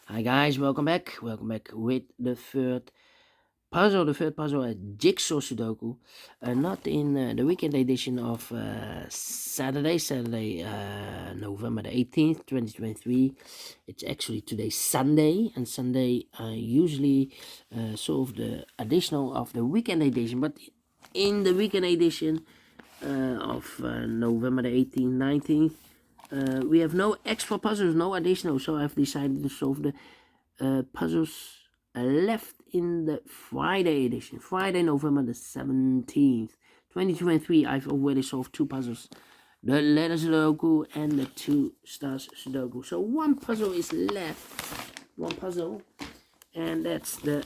Hi guys, welcome back. Welcome back with the third puzzle, a jigsaw Sudoku. Not in the weekend edition of Saturday, November the 18th, 2023. It's actually today Sunday, and Sunday I usually solve the additional of the weekend edition. But in the weekend edition of November the 18th, 19th, we have no extra puzzles, no additional, so I've decided to solve the puzzles left in the Friday edition, Friday, November the 17th, 2023. I've already solved two puzzles, the letter Sudoku and the two stars Sudoku. So one puzzle is left, and that's the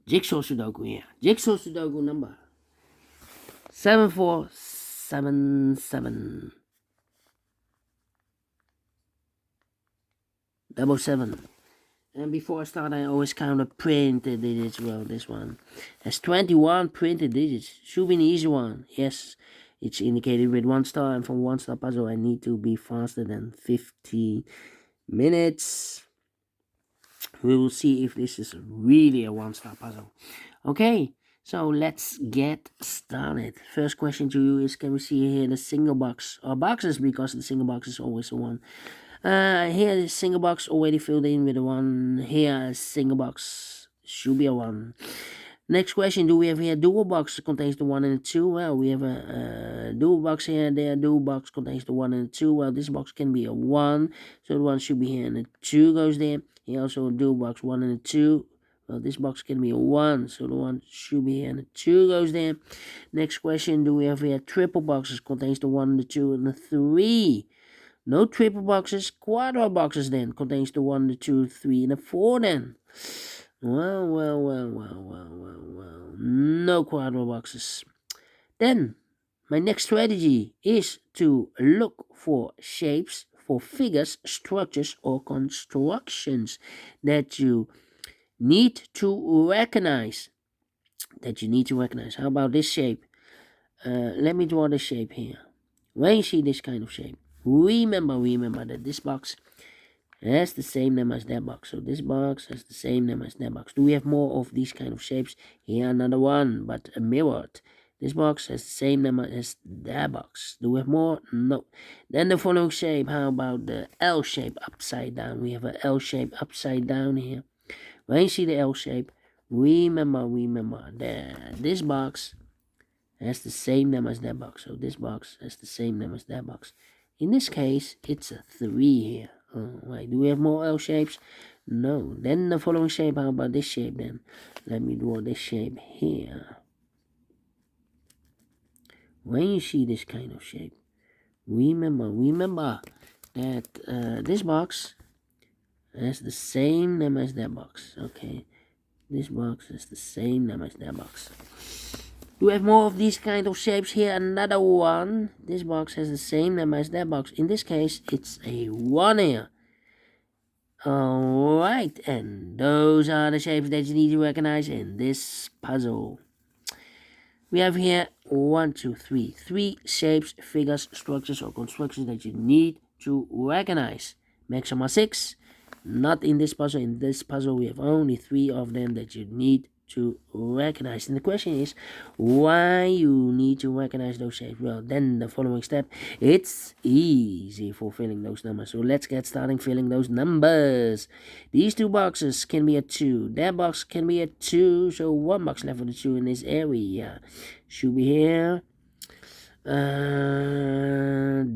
jigsaw Sudoku here. Jigsaw Sudoku number 7477. 777. And before I start, I always count the printed digits. Well, this one has 21 printed digits. Should be an easy one. Yes, it's indicated with 1 star, and from 1 star puzzle, I need to be faster than 15 minutes. We will see if this is really a 1 star puzzle. Okay, so let's get started. First question to you is, can we see here the single box or boxes, because the single box is always a 1. Here the single box already filled in with a 1. Here a single box should be a 1. Next question, do we have here dual box contains the 1 and the 2? Well, we have a dual box here. There, dual box contains the 1 and the 2. Well, this box can be a 1, so the 1 should be here and the 2 goes there. Here also a dual box, 1 and a 2. Well, this box can be a 1, so the 1 should be here and the 2 goes there. Next question, do we have here triple boxes contains the 1 and the 2 and the 3? No triple boxes, quadro boxes then contains the 1, the 2, 3, and the 4 then. Well. No quadro boxes. Then, my next strategy is to look for shapes, for figures, structures, or constructions that you need to recognize. How about this shape? Let me draw this shape here. When you see this kind of shape, remember that this box has the same name as that box. So this box has the same name as that box. Do we have more of these kind of shapes? Here another one, but mirrored. This box has the same name as that box. Do we have more? No. Then the following shape. How about the L shape upside down? We have an L shape upside down here. When you see the L shape, remember that this box has the same name as that box. So this box has the same name as that box. In this case, it's a 3 here. Right. Do we have more L shapes? No. Then the following shape. How about this shape then? Let me draw this shape here. When you see this kind of shape, remember that this box has the same name as that box. Okay. This box has the same name as that box. Do we have more of these kind of shapes? Here another one. This box has the same name as that box. In this case, it's a 1 here. Alright, and those are the shapes that you need to recognize in this puzzle. We have here 3 shapes, figures, structures, or constructions that you need to recognize. Maximum 6. Not in this puzzle. In this puzzle, we have only 3 of them that you need to recognize. And the question is, why you need to recognize those shapes? Well, then the following step, it's easy for filling those numbers. So let's get starting filling those numbers. These 2 boxes can be a 2. That box can be a 2. So 1 box left for the 2 in this area. Should be here. Then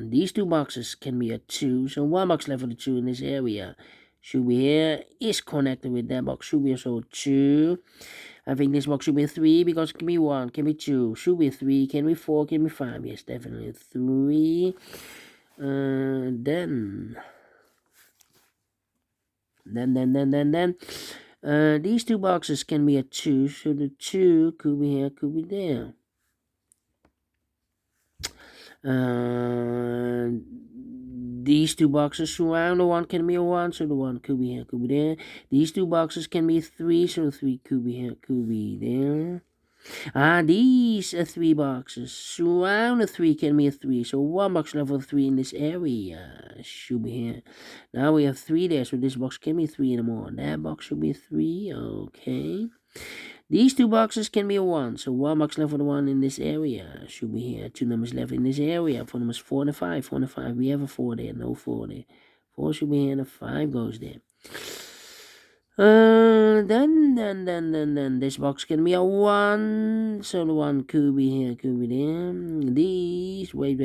these 2 boxes can be a 2. So 1 box left for the 2 in this area. Should be here, is connected with that box. Should be also 2. I think this box should be 3 because it can be 1, can be 2. Should be 3, can be 4, can be 5. Yes, definitely 3. Then these 2 boxes can be a 2. So the 2 could be here, could be there. These 2 boxes surround the 1 can be a 1, so the 1 could be here, could be there. These 2 boxes can be 3, so the 3 could be here, could be there. These are 3 boxes. Round a 3 can be a 3. So 1 box level 3 in this area should be here. Now we have 3 there, so this box can be 3 anymore. That box should be 3. Okay. These 2 boxes can be a 1. So 1 box left for the 1 in this area should be here. 2 numbers left in this area. For numbers 4 and a 5. 4 and a 5. We have a 4 there. No 4 there. 4 should be here and a 5 goes there. Then this box can be a 1. So the 1 could be here, could be there. These, wait.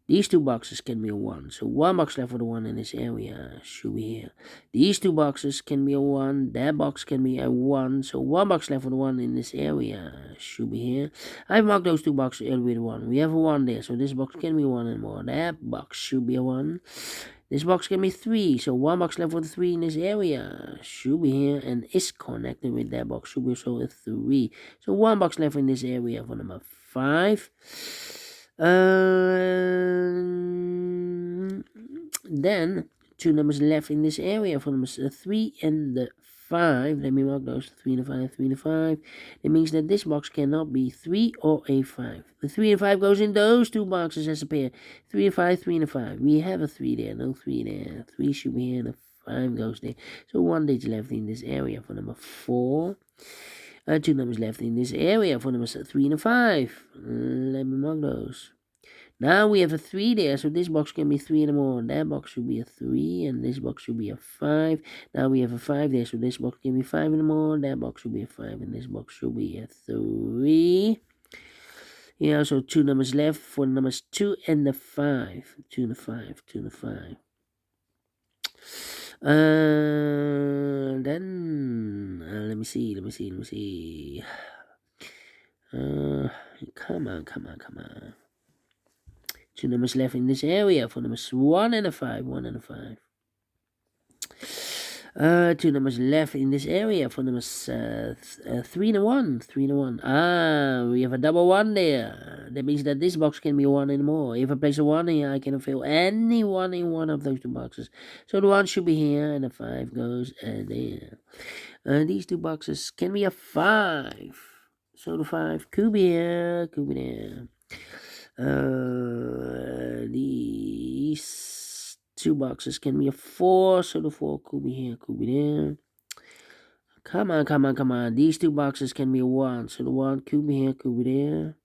These 2 boxes can be a 1. So 1 box left for the 1 in this area should be here. These 2 boxes can be a 1. That box can be a 1. So 1 box left for the 1 in this area should be here. I've marked those 2 boxes earlier with 1. We have a 1 there. So this box can be 1 and more. That box should be a 1. This box can be 3. So 1 box left for the 3 in this area should be here and is connected with that box. Should be also a 3. So 1 box left in this area for number 5. Then 2 numbers left in this area for numbers 3 and the 5. Let me mark those 3 and 5, 3 and 5. That means that this box cannot be 3 or a 5. The 3 and 5 goes in those 2 boxes as a pair. 3 and 5, 3 and a 5. We have a 3 there, no 3 there. 3 should be here and a 5 goes there. So 1 digit left in this area for number 4. 2 numbers left in this area for numbers 3 and 5. Let me mark those. Now we have a 3 there, so this box can be 3 and more. That box should be a 3, and this box should be a 5. Now we have a 5 there, so this box can be 5 and more. That box should be a 5, and this box should be a 3. Yeah, so 2 numbers left for numbers 2 and the 5. 2 and the 5, 2 and the 5. Then let me see. Come on. 2 numbers left in this area for numbers 1 and a 5. 1 and a 5. 2 numbers left in this area for numbers 3 and a 1. 3 and a 1. We have a double 1 there. That means that this box can be 1 and more. If I place a 1 here, I can fill any 1 in one of those 2 boxes. So the 1 should be here, and the 5 goes there. These 2 boxes can be a 5. So the 5 could be here, could be there. These 2 boxes can be a 4, so the 4 could be here, could be there. Come on. These 2 boxes can be a 1, so the 1 could be here, could be there.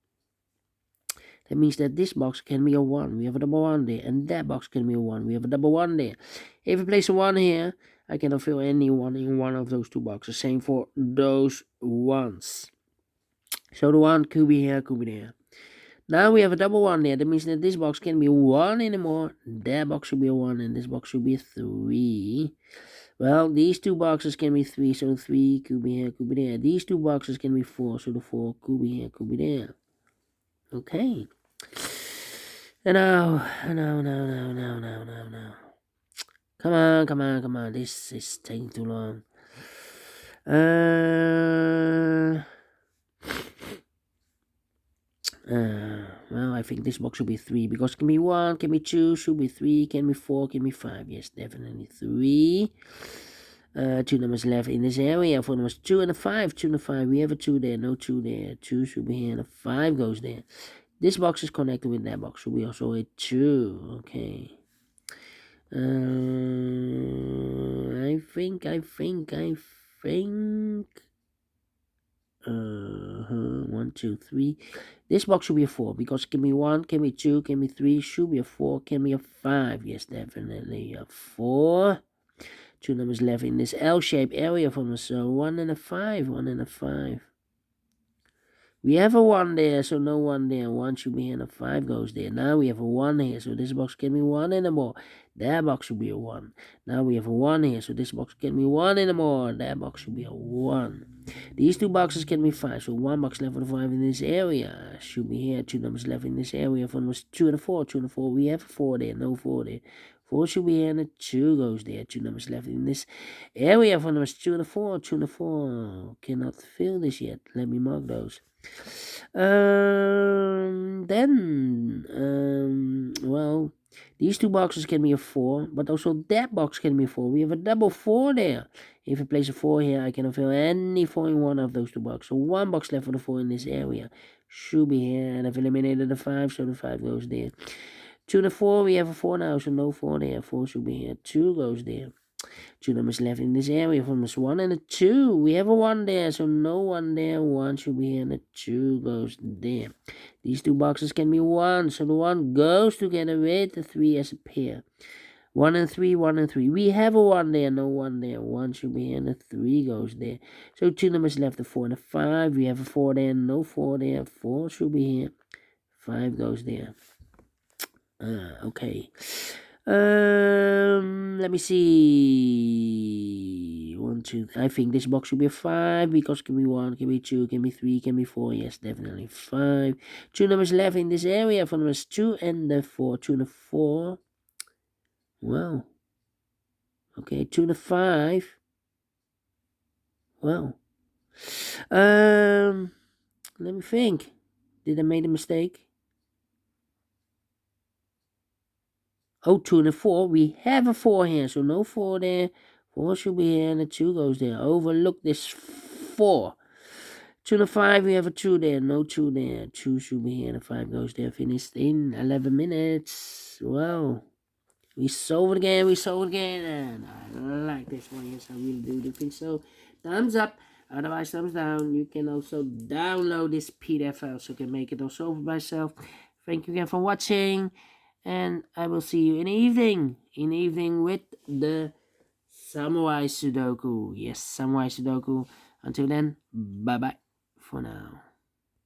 That means that this box can be a 1. We have a double 1 there, and that box can be a 1. We have a double 1 there. If I place a 1 here, I cannot fill any 1 in one of those 2 boxes. Same for those ones. So the 1 could be here, could be there. Now we have a double 1 there. That means that this box can be 1 anymore. That box should be a 1, and this box should be a 3. Well, these 2 boxes can be 3, so 3 could be here, could be there. These 2 boxes can be 4, so the 4 could be here, could be there. Okay. And now. Come on. This is taking too long. Well, I think this box should be 3 because it can be 1, can be 2, should be 3, can be 4, can be 5. Yes, definitely 3. 2 numbers left in this area for numbers 2 and a 5. 2 and a 5. We have a 2 there, no 2 there. 2 should be here, and a 5 goes there. This box is connected with that box, should be also a 2. Okay. I think. 1, 2, 3. This box should be a 4 because it can be 1, can be 2, can be 3, should be a 4, can be a 5. Yes, definitely a 4. 2 numbers left in this L-shaped area from us. So 1 and a 5, 1 and a 5. We have a 1 there, so no 1 there. 1 should be here, and a 5 goes there. Now we have a 1 here, so this box can be 1 and a more. That box should be a 1. Now we have a 1 here, so this box can be 1 and a more. That box should be a 1. These 2 boxes can be 5, so 1 box left for the 5 in this area. Should be here. 2 numbers left in this area for numbers 2 and a 4. 2 and a 4. We have a 4 there, no 4 there. 4 should be here, and a 2 goes there. 2 numbers left in this area for numbers 2 and a 4. 2 and a 4. Cannot fill this yet. Let me mark those. Well, These two boxes can be a 4, but also that box can be a 4. We have a double 4 there. If I place a 4 here, I cannot fill any 4 in one of those two boxes. So one box left for the 4 in this area. Should be here, and I've eliminated the 5, so the 5 goes there. 2 and a 4, we have a 4 now, so no 4 there. 4 should be here. 2 goes there. 2 numbers left in this area from this 1 and a 2. We have a 1 there, so no 1 there. 1 should be here, and the 2 goes there. These two boxes can be 1, so the 1 goes together with the 3 as a pair. 1 and 3, 1 and 3. We have a 1 there, no 1 there. 1 should be here, and the 3 goes there. So 2 numbers left, a 4 and a 5. We have a 4 there, no 4 there. 4 should be here. 5 goes there. Okay. Let me see. 1, 2. I think this box should be a 5 because can be 1, can be 2, can be 3, can be 4. Yes, definitely 5. 2 numbers left in this area for numbers 2 and the 4. 2 and the 4. Well. Okay, 2 and the 5. Well. Let me think. Did I make a mistake? Oh, 2 and a 4. We have a 4 here, so no 4 there. 4 should be here, and a 2 goes there. Overlook this 4. 2 and a 5, we have a 2 there. No 2 there. 2 should be here, and a 5 goes there. Finished in 11 minutes. Well, we solved again, and I like this one. Yes, I really do think so. Thumbs up. Otherwise, thumbs down. You can also download this PDF file so you can make it all solved by yourself. Thank you again for watching. And I will see you in the evening with the Samurai Sudoku. Yes, Samurai Sudoku. Until then, bye-bye for now.